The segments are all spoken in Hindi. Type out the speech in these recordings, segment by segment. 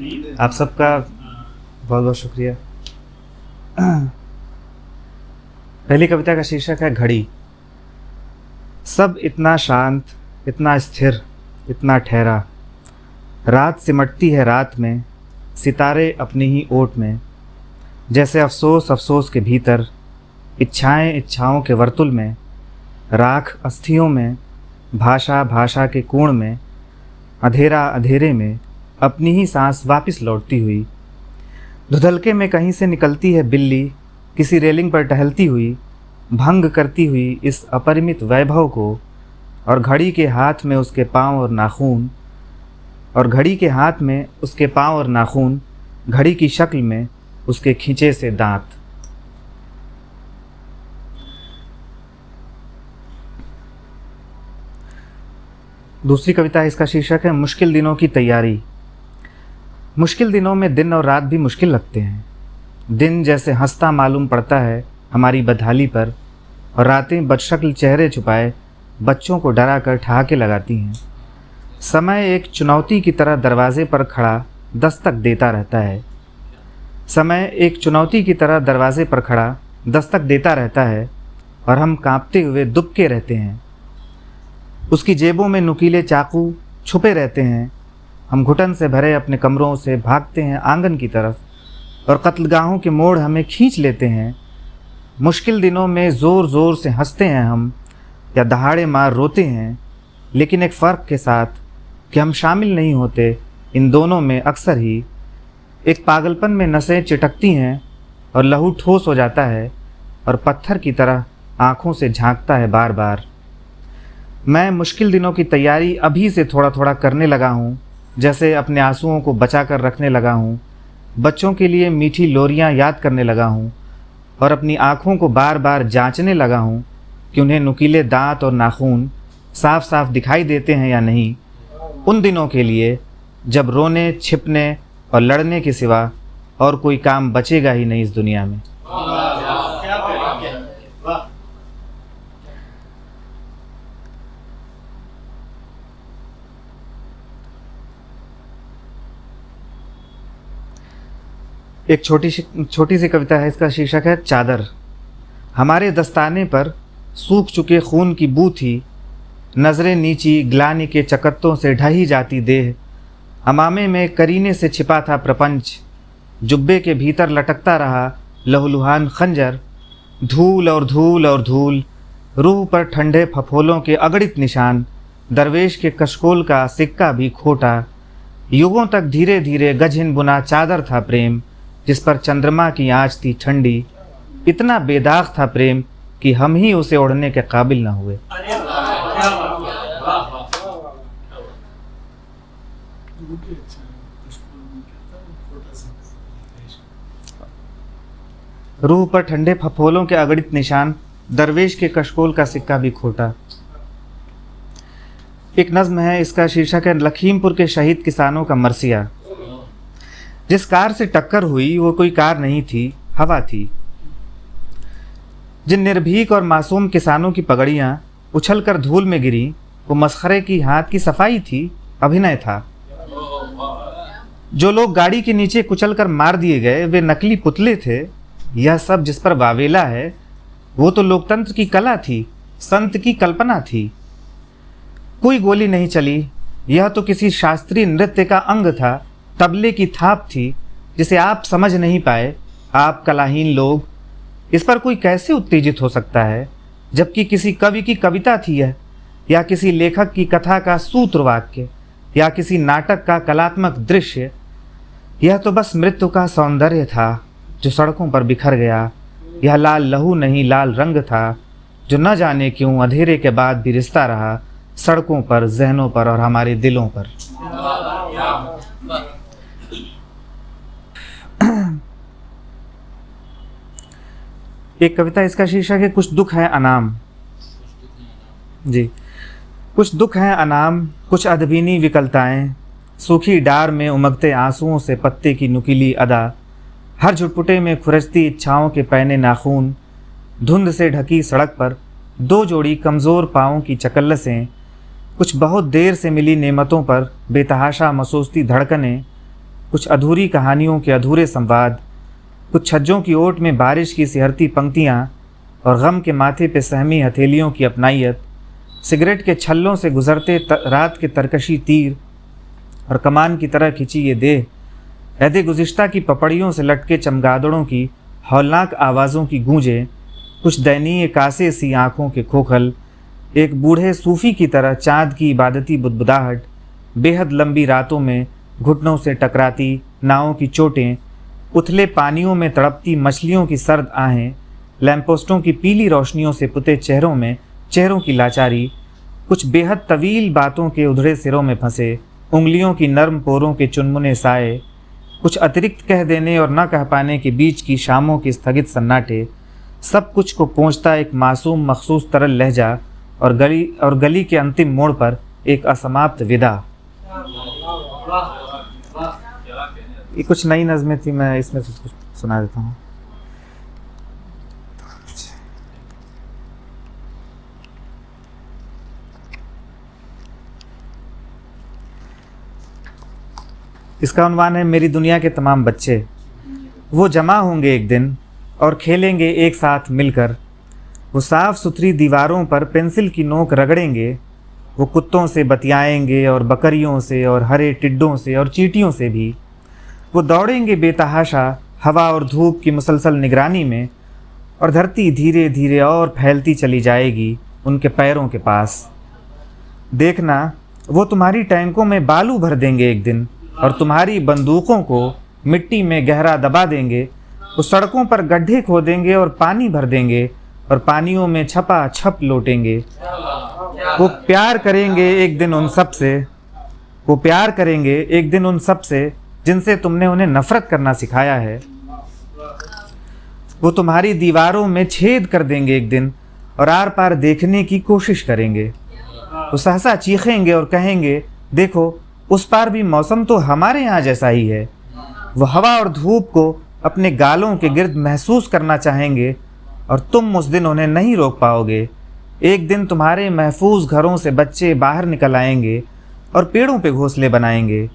आप सबका बहुत बहुत शुक्रिया। पहली कविता का शीर्षक है घड़ी। सब इतना शांत, इतना स्थिर, इतना ठहरा। रात सिमटती है रात में, सितारे अपनी ही ओट में। जैसे अफसोस अफसोस के भीतर, इच्छाएं इच्छाओं के वर्तुल में। राख अस्थियों में, भाषा भाषा के कोण में। अंधेरा अंधेरे में, अपनी ही सांस वापस लौटती हुई। धुधलके में कहीं से निकलती है बिल्ली, किसी रेलिंग पर टहलती हुई, भंग करती हुई इस अपरिमित वैभव को। और घड़ी के हाथ में उसके पाँव और नाखून, और घड़ी के हाथ में उसके पाँव और नाखून, घड़ी की शक्ल में उसके खींचे से दांत। दूसरी कविता, इसका शीर्षक है मुश्किल दिनों की तैयारी। मुश्किल दिनों में दिन और रात भी मुश्किल लगते हैं। दिन जैसे हंसता मालूम पड़ता है हमारी बदहाली पर, और रातें बदशक्ल चेहरे छुपाए बच्चों को डरा कर ठहाके लगाती हैं। समय एक चुनौती की तरह दरवाजे पर खड़ा दस्तक देता रहता है। समय एक चुनौती की तरह दरवाजे पर खड़ा दस्तक देता रहता है, और हम कांपते हुए दुबके रहते हैं। उसकी जेबों में नुकीले चाकू छुपे रहते हैं। हम घुटन से भरे अपने कमरों से भागते हैं आंगन की तरफ, और कत्लगाहों के मोड़ हमें खींच लेते हैं। मुश्किल दिनों में ज़ोर ज़ोर से हंसते हैं हम, या दहाड़े मार रोते हैं, लेकिन एक फ़र्क के साथ कि हम शामिल नहीं होते इन दोनों में अक्सर ही। एक पागलपन में नसें चिटकती हैं और लहू ठोस हो जाता है, और पत्थर की तरह आँखों से झांकता है बार बार। मैं मुश्किल दिनों की तैयारी अभी से थोड़ा थोड़ा करने लगा हूँ, जैसे अपने आंसुओं को बचा कर रखने लगा हूँ। बच्चों के लिए मीठी लोरियाँ याद करने लगा हूँ, और अपनी आँखों को बार बार जांचने लगा हूँ कि उन्हें नुकीले दांत और नाखून साफ साफ दिखाई देते हैं या नहीं। उन दिनों के लिए जब रोने, छिपने और लड़ने के सिवा और कोई काम बचेगा ही नहीं इस दुनिया में। एक छोटी सी कविता है, इसका शीर्षक है चादर। हमारे दस्ताने पर सूख चुके खून की बू थी। नज़रें नीची ग्लानि के चकत्तों से ढही जाती देह। अमामे में करीने से छिपा था प्रपंच। जुब्बे के भीतर लटकता रहा लहूलुहान खंजर। धूल और धूल और धूल, रूह पर ठंडे फफोलों के अगणित निशान। दरवेश के कशकोल का सिक्का भी खोटा। युगों तक धीरे धीरे गजहिन बुना चादर था प्रेम, जिस पर चंद्रमा की आँच थी ठंडी। इतना बेदाग था प्रेम कि हम ही उसे ओढ़ने के काबिल न हुए। रूह पर ठंडे फफोलों के अगणित निशान, दरवेश के कशकोल का सिक्का भी खोटा। एक नज्म है, इसका शीर्षक है लखीमपुर के शहीद किसानों का मरसिया। जिस कार से टक्कर हुई वो कोई कार नहीं थी, हवा थी। जिन निर्भीक और मासूम किसानों की पगड़ियां उछलकर धूल में गिरी, वो मसखरे की हाथ की सफाई थी, अभिनय था। जो लोग गाड़ी के नीचे कुचलकर मार दिए गए वे नकली पुतले थे। यह सब जिस पर वावेला है वो तो लोकतंत्र की कला थी, संत की कल्पना थी। कोई गोली नहीं चली, यह तो किसी शास्त्रीय नृत्य का अंग था, तबले की थाप थी जिसे आप समझ नहीं पाए, आप कलाहीन लोग। इस पर कोई कैसे उत्तेजित हो सकता है, जबकि किसी कवि की कविता थी यह, या किसी लेखक की कथा का सूत्र वाक्य, या किसी नाटक का कलात्मक दृश्य। यह तो बस मृत्यु का सौंदर्य था जो सड़कों पर बिखर गया। यह लाल लहू नहीं, लाल रंग था जो न जाने क्यों अंधेरे के बाद भी रिश्ता रहा सड़कों पर, जहनों पर और हमारे दिलों पर। एक कविता, इसका शीर्षक है कुछ दुख है अनाम। जी, कुछ दुख हैं अनाम, कुछ अदबीनी विकलताएं। सूखी डार में उमगते आंसुओं से पत्ते की नुकीली अदा। हर झुटपुटे में खुरचती इच्छाओं के पैने नाखून। धुंध से ढकी सड़क पर दो जोड़ी कमज़ोर पाँवों की चकल्लसें। कुछ बहुत देर से मिली नेमतों पर बेतहाशा महसूसती धड़कनें। कुछ अधूरी कहानियों के अधूरे संवाद, कुछ छज्जों की ओट में बारिश की सिहरती पंक्तियाँ और गम के माथे पे सहमी हथेलियों की अपनाइयत, सिगरेट के छल्लों से गुजरते रात के तरकशी तीर और कमान की तरह खिंची ये देह, ऐदे गुज़िश्ता की पपड़ियों से लटके चमगादड़ों की हौलनाक आवाज़ों की गूंजें, कुछ दयनीय कासे सी आँखों के खोखल, एक बूढ़े सूफ़ी की तरह चाँद की इबादती बुदबुदाहट, बेहद लंबी रातों में घुटनों से टकराती नावों की चोटें, उथले पानियों में तड़पती मछलियों की सर्द आहें, लैंपपोस्टों की पीली रोशनियों से पुते चेहरों में चेहरों की लाचारी, कुछ बेहद तवील बातों के उधड़े सिरों में फंसे उंगलियों की नर्म पोरों के चुनमुने साए, कुछ अतिरिक्त कह देने और न कह पाने के बीच की शामों के स्थगित सन्नाटे, सब कुछ को पहुँचता एक मासूम मखसूस तरल लहजा और गली के अंतिम मोड़ पर एक असमाप्त विदा। ये कुछ नई नज़में थी, मैं इसमें से कुछ सुना देता हूँ। इसका उन्वान है मेरी दुनिया के तमाम बच्चे। वो जमा होंगे एक दिन और खेलेंगे एक साथ मिलकर। वो साफ़ सुथरी दीवारों पर पेंसिल की नोक रगड़ेंगे। वो कुत्तों से बतियाएंगे और बकरियों से और हरे टिड्डों से और चींटियों से भी। वो दौड़ेंगे बेतहाशा हवा और धूप की मुसलसल निगरानी में, और धरती धीरे धीरे और फैलती चली जाएगी उनके पैरों के पास। देखना, वो तुम्हारी टैंकों में बालू भर देंगे एक दिन और तुम्हारी बंदूकों को मिट्टी में गहरा दबा देंगे। वो सड़कों पर गड्ढे खोदेंगे और पानी भर देंगे और पानियों में छपा छप लौटेंगे। वो प्यार करेंगे एक दिन उन सब से, वो प्यार करेंगे एक दिन उन सब से जिनसे तुमने उन्हें नफरत करना सिखाया है। वो तुम्हारी दीवारों में छेद कर देंगे एक दिन और आर पार देखने की कोशिश करेंगे। वो सहसा चीखेंगे और कहेंगे, देखो उस पार भी मौसम तो हमारे यहाँ जैसा ही है। वो हवा और धूप को अपने गालों के गिर्द महसूस करना चाहेंगे और तुम उस दिन उन्हें नहीं रोक पाओगे। एक दिन तुम्हारे महफूज घरों से बच्चे बाहर निकल आएंगे और पेड़ों पे घोंसले बनाएंगे।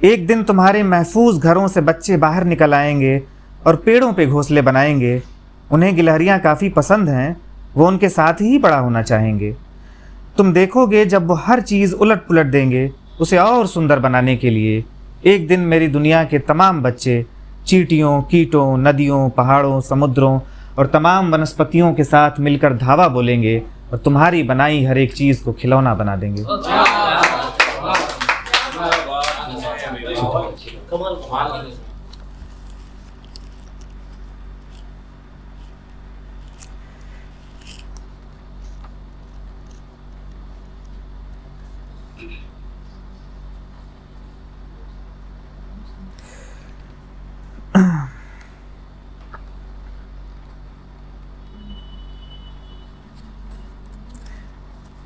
एक दिन तुम्हारे महफूज घरों से बच्चे बाहर निकल आएंगे और पेड़ों पे घोंसले बनाएंगे। उन्हें गिलहरियाँ काफ़ी पसंद हैं, वो उनके साथ ही बड़ा होना चाहेंगे। तुम देखोगे जब वो हर चीज़ उलट पुलट देंगे उसे और सुंदर बनाने के लिए। एक दिन मेरी दुनिया के तमाम बच्चे चींटियों, कीटों, नदियों, पहाड़ों, समुद्रों और तमाम वनस्पतियों के साथ मिलकर धावा बोलेंगे और तुम्हारी बनाई हर एक चीज़ को खिलौना बना देंगे।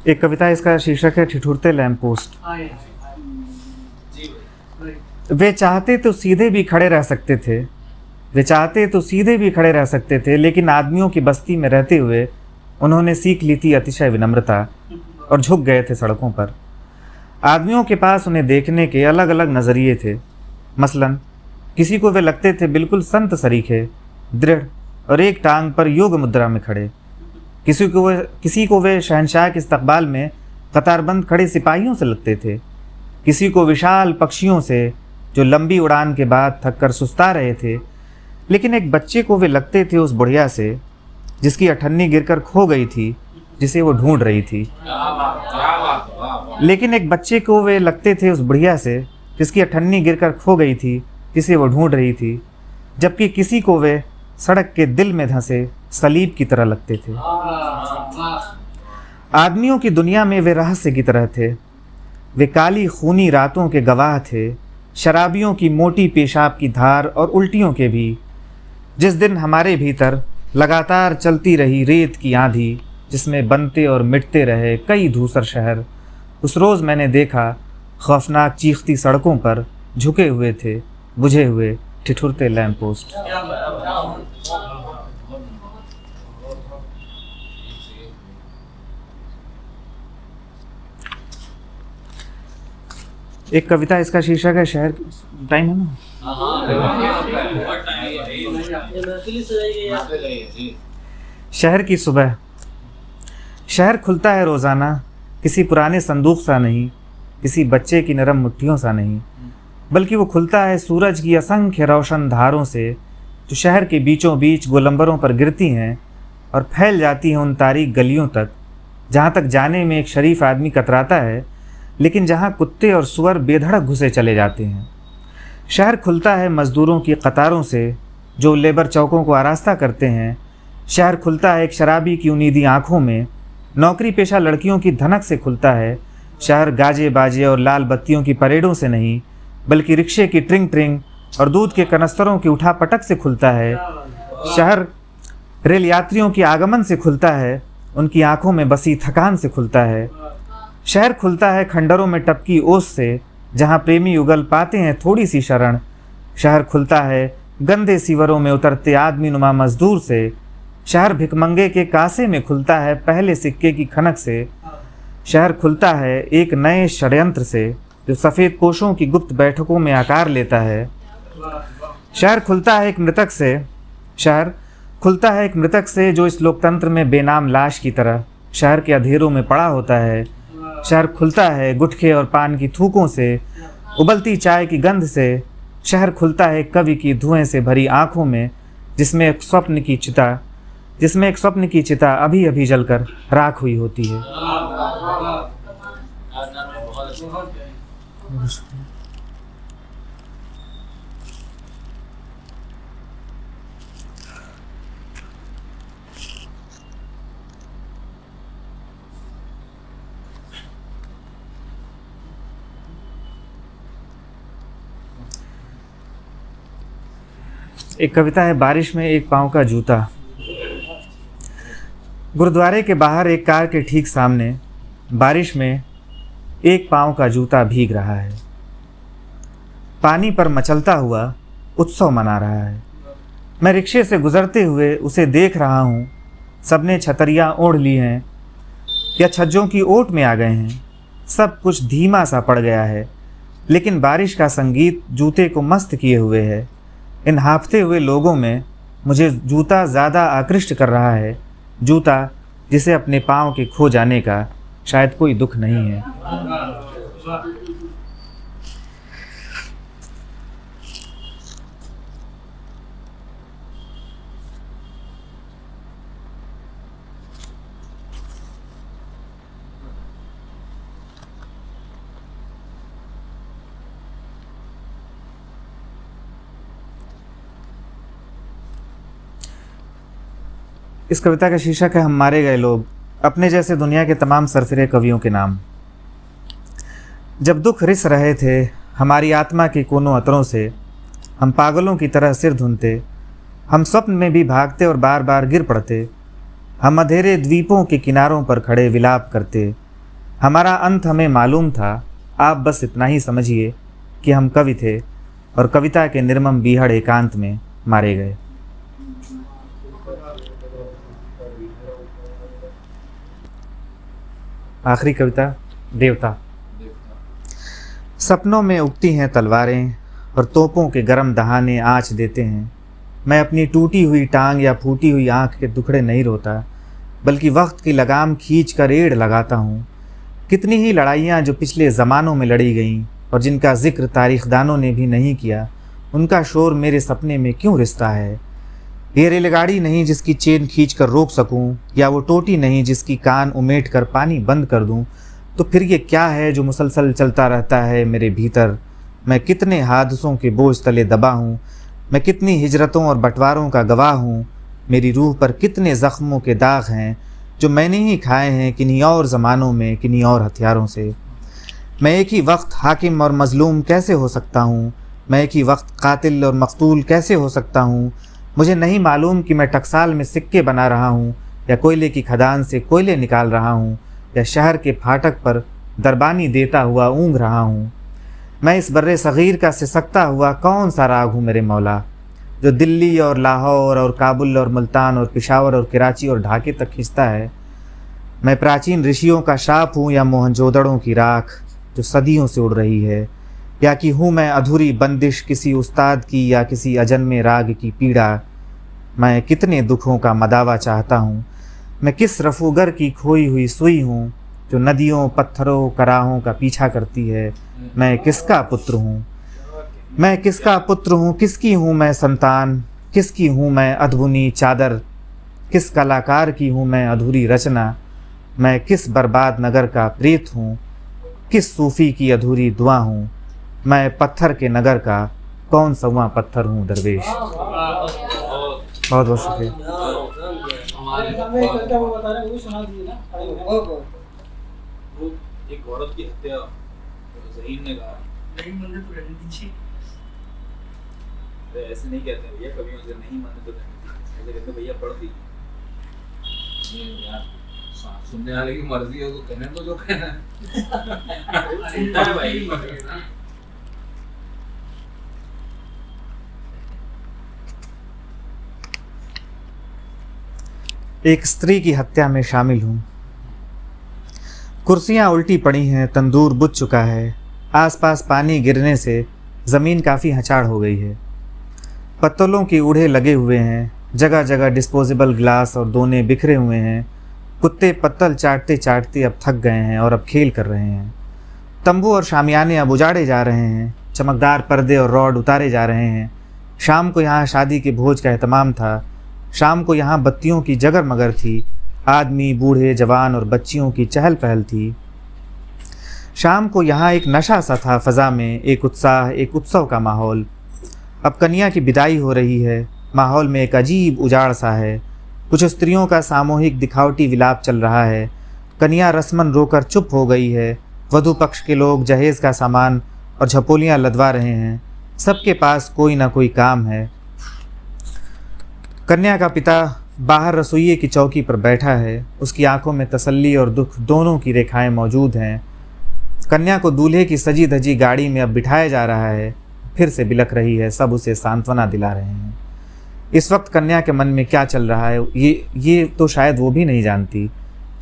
एक कविता, इसका शीर्षक है ठिठुरते लैंप पोस्ट। वे चाहते तो सीधे भी खड़े रह सकते थे, वे चाहते तो सीधे भी खड़े रह सकते थे, लेकिन आदमियों की बस्ती में रहते हुए उन्होंने सीख ली थी अतिशय विनम्रता और झुक गए थे सड़कों पर। आदमियों के पास उन्हें देखने के अलग अलग नज़रिए थे। मसलन किसी को वे लगते थे बिल्कुल संत सरीखे, दृढ़ और एक टांग पर योग मुद्रा में खड़े। किसी को वे शहंशाह के इस्तकबाल में कतारबंद खड़े सिपाहियों से लगते थे। किसी को विशाल पक्षियों से जो लंबी उड़ान के बाद थककर सुस्ता रहे थे। लेकिन एक बच्चे को वे लगते थे उस बुढ़िया से जिसकी अठन्नी गिरकर खो गई थी, जिसे वो ढूंढ रही थी। लेकिन एक बच्चे को वे लगते थे उस बुढ़िया से जिसकी अठन्नी गिरकर खो गई थी, जिसे वो ढूंढ रही थी। जबकि किसी को वे सड़क के दिल में धंसे सलीब की तरह लगते थे। आदमियों की दुनिया में वे रहस्य की तरह थे। वे काली खूनी रातों के गवाह थे, शराबियों की मोटी पेशाब की धार और उल्टियों के भी। जिस दिन हमारे भीतर लगातार चलती रही रेत की आंधी, जिसमें बनते और मिटते रहे कई धूसर शहर, उस रोज़ मैंने देखा खौफनाक चीखती सड़कों पर झुके हुए थे बुझे हुए ठिठुरते लैंप पोस्ट। एक कविता, इसका शीर्षक है शहर। टाइम है ना? शहर की सुबह। शहर खुलता है रोज़ाना, किसी पुराने संदूक सा नहीं, किसी बच्चे की नरम मुट्ठियों सा नहीं, बल्कि वो खुलता है सूरज की असंख्य रोशन धारों से, जो शहर के बीचों बीच गोलंबरों पर गिरती हैं और फैल जाती हैं उन तारीक गलियों तक, जहाँ तक जाने में एक शरीफ आदमी कतराता है, लेकिन जहाँ कुत्ते और सुअर बेधड़क घुसे चले जाते हैं। शहर खुलता है मज़दूरों की कतारों से, जो लेबर चौकों को आरास्ता करते हैं। शहर खुलता है एक शराबी की उनीदी आँखों में, नौकरी पेशा लड़कियों की धनक से खुलता है। शहर गाजे बाजे और लाल बत्तियों की परेडों से नहीं, बल्कि रिक्शे की ट्रिंग ट्रिंग और दूध के कनस्तरों की उठापटक से खुलता है। शहर रेल यात्रियों की आगमन से खुलता है, उनकी आंखों में बसी थकान से खुलता है। शहर खुलता है खंडरों में टपकी ओस से, जहां प्रेमी युगल पाते हैं थोड़ी सी शरण। शहर खुलता है गंदे सीवरों में उतरते आदमी नुमा मजदूर से। शहर भिकमंगे के कासे में खुलता है पहले सिक्के की खनक से। शहर खुलता है एक नए षड्यंत्र से, जो सफ़ेद पोशों की गुप्त बैठकों में आकार लेता है। शहर खुलता है एक मृतक से। शहर खुलता है एक मृतक से, जो इस लोकतंत्र में बेनाम लाश की तरह शहर के अंधेरों में पड़ा होता है। शहर खुलता है गुटखे और पान की थूकों से, उबलती चाय की गंध से। शहर खुलता है कवि की धुएं से भरी आंखों में, जिसमें एक स्वप्न की चिता अभी अभी जलकर राख हुई होती है। एक कविता है, बारिश में एक पाँव का जूता। गुरुद्वारे के बाहर एक कार के ठीक सामने बारिश में एक पाँव का जूता भीग रहा है। पानी पर मचलता हुआ उत्सव मना रहा है। मैं रिक्शे से गुजरते हुए उसे देख रहा हूँ। सबने छतरियाँ ओढ़ ली हैं या छज्जों की ओट में आ गए हैं। सब कुछ धीमा सा पड़ गया है, लेकिन बारिश का संगीत जूते को मस्त किए हुए है। इन हाँफते हुए लोगों में मुझे जूता ज़्यादा आकृष्ट कर रहा है, जूता जिसे अपने पाँव के खो जाने का शायद कोई दुख नहीं है। इस कविता का शीर्षक है हम मारे गए लोग, अपने जैसे दुनिया के तमाम सरफिरे कवियों के नाम। जब दुख रिस रहे थे हमारी आत्मा के कोनों अतरों से, हम पागलों की तरह सिर धुनते, हम स्वप्न में भी भागते और बार बार गिर पड़ते। हम अंधेरे द्वीपों के किनारों पर खड़े विलाप करते। हमारा अंत हमें मालूम था, आप बस इतना ही समझिए कि हम कवि थे और कविता के निर्मम बीहड़ एकांत में मारे गए। आखिरी कविता, देवता। सपनों में उगती हैं तलवारें और तोपों के गर्म दहाने आँच देते हैं। मैं अपनी टूटी हुई टांग या फूटी हुई आँख के दुखड़े नहीं रोता, बल्कि वक्त की लगाम खींच कर एड़ लगाता हूँ। कितनी ही लड़ाइयाँ जो पिछले ज़मानों में लड़ी गईं और जिनका जिक्र तारीखदानों ने भी नहीं किया, उनका शोर मेरे सपने में क्यों रिसता है। ये रेलगाड़ी नहीं जिसकी चेन खींच कर रोक सकूं, या वो टोटी नहीं जिसकी कान उमेट कर पानी बंद कर दूं, तो फिर ये क्या है जो मुसलसल चलता रहता है मेरे भीतर। मैं कितने हादसों के बोझ तले दबा हूँ, मैं कितनी हिजरतों और बंटवारों का गवाह हूँ। मेरी रूह पर कितने ज़ख्मों के दाग हैं जो मैंने ही खाए हैं किन्हीं और ज़मानों में, किन्हीं और हथियारों से। मैं एक ही वक्त हाकिम और मज़लूम कैसे हो सकता हूँ, मैं एक ही वक्त कातिल और मकतूल कैसे हो सकता हूँ। मुझे नहीं मालूम कि मैं टकसाल में सिक्के बना रहा हूँ, या कोयले की खदान से कोयले निकाल रहा हूँ, या शहर के फाटक पर दरबानी देता हुआ ऊँघ रहा हूँ। मैं इस बर्रे सग़ीर का सिसकता हुआ कौन सा राग हूँ मेरे मौला, जो दिल्ली और लाहौर और काबुल और मुल्तान और पेशावर और कराची और ढाके तक खिंचता है। मैं प्राचीन ऋषियों का शाप हूँ या मोहनजोदड़ों की राख जो सदियों से उड़ रही है। या कि हूँ मैं अधूरी बंदिश किसी उस्ताद की या किसी अजन्मे राग की पीड़ा। मैं कितने दुखों का मदावा चाहता हूँ, मैं किस रफूगर की खोई हुई सुई हूँ जो नदियों पत्थरों कराहों का पीछा करती है। मैं किसका पुत्र हूँ, मैं किसका पुत्र हूँ, किसकी हूँ मैं संतान, किसकी हूँ मैं अधबुनी चादर, किस कलाकार की हूँ मैं अधूरी रचना। मैं किस बर्बाद नगर का प्रेत हूँ, किस सूफी की अधूरी दुआ हूँ। मैं पत्थर के नगर का कौन सवा पत्थर हूँ दरवेश। बहुत बहुत शुक्रिया। एक औरत की हत्या ज़हीन ने कहा, ऐसे नहीं कहते भैया, कभी उसे नहीं माने तो ऐसे कहते भैया पढ़ दी। यार सुनने वाले की मर्जी हो तो कहने को जो कहना है भाई। एक स्त्री की हत्या में शामिल हूँ। कुर्सियाँ उल्टी पड़ी हैं, तंदूर बुझ चुका है, आसपास पानी गिरने से ज़मीन काफ़ी हचाड़ हो गई है। पत्तलों की ऊढ़े लगे हुए हैं, जगह जगह डिस्पोजेबल ग्लास और दोने बिखरे हुए हैं। कुत्ते पत्तल चाटते चाटते अब थक गए हैं और अब खेल कर रहे हैं। तंबू और शामियाने अब उजाड़े जा रहे हैं, चमकदार पर्दे और रॉड उतारे जा रहे हैं। शाम को यहाँ शादी के भोज का एहतमाम था। शाम को यहाँ बत्तियों की जगर मगर थी, आदमी बूढ़े जवान और बच्चियों की चहल पहल थी। शाम को यहाँ एक नशा सा था फ़ज़ा में, एक उत्साह, एक उत्सव का माहौल। अब कन्या की विदाई हो रही है, माहौल में एक अजीब उजाड़ सा है। कुछ स्त्रियों का सामूहिक दिखावटी विलाप चल रहा है। कन्या रस्मन रोकर चुप हो गई है। वधू पक्ष के लोग जहेज़ का सामान और झपोलियाँ लदवा रहे हैं। सबके पास कोई ना कोई काम है। कन्या का पिता बाहर रसोइये की चौकी पर बैठा है। उसकी आंखों में तसल्ली और दुख दोनों की रेखाएं मौजूद हैं। कन्या को दूल्हे की सजी धजी गाड़ी में अब बिठाया जा रहा है। फिर से बिलख रही है, सब उसे सांत्वना दिला रहे हैं। इस वक्त कन्या के मन में क्या चल रहा है ये तो शायद वो भी नहीं जानती।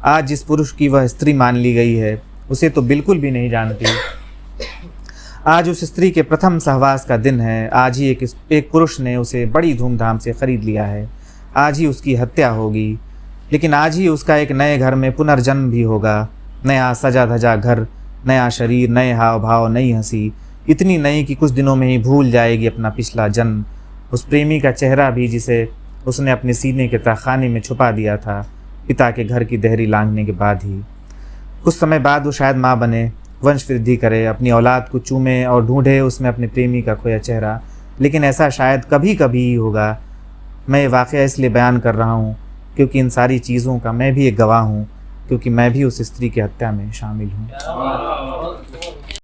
आज जिस पुरुष की वह स्त्री मान ली गई है उसे तो बिल्कुल भी नहीं जानती। आज उस स्त्री के प्रथम सहवास का दिन है। आज ही एक पुरुष ने उसे बड़ी धूमधाम से खरीद लिया है। आज ही उसकी हत्या होगी, लेकिन आज ही उसका एक नए घर में पुनर्जन्म भी होगा। नया सजा धजा घर, नया शरीर, नए हाव भाव, नई हंसी, इतनी नई कि कुछ दिनों में ही भूल जाएगी अपना पिछला जन्म। उस प्रेमी का चेहरा भी जिसे उसने अपने सीने के तहखाने में छुपा दिया था, पिता के घर की देहरी लांघने के बाद ही। कुछ समय बाद वो शायद माँ बने, वंश वृद्धि करे, अपनी औलाद को चूमे और ढूंढे उसमें अपने प्रेमी का खोया चेहरा। लेकिन ऐसा शायद कभी कभी ही होगा। मैं ये वाक़या इसलिए बयान कर रहा हूँ क्योंकि इन सारी चीज़ों का मैं भी एक गवाह हूँ, क्योंकि मैं भी उस स्त्री की हत्या में शामिल हूँ।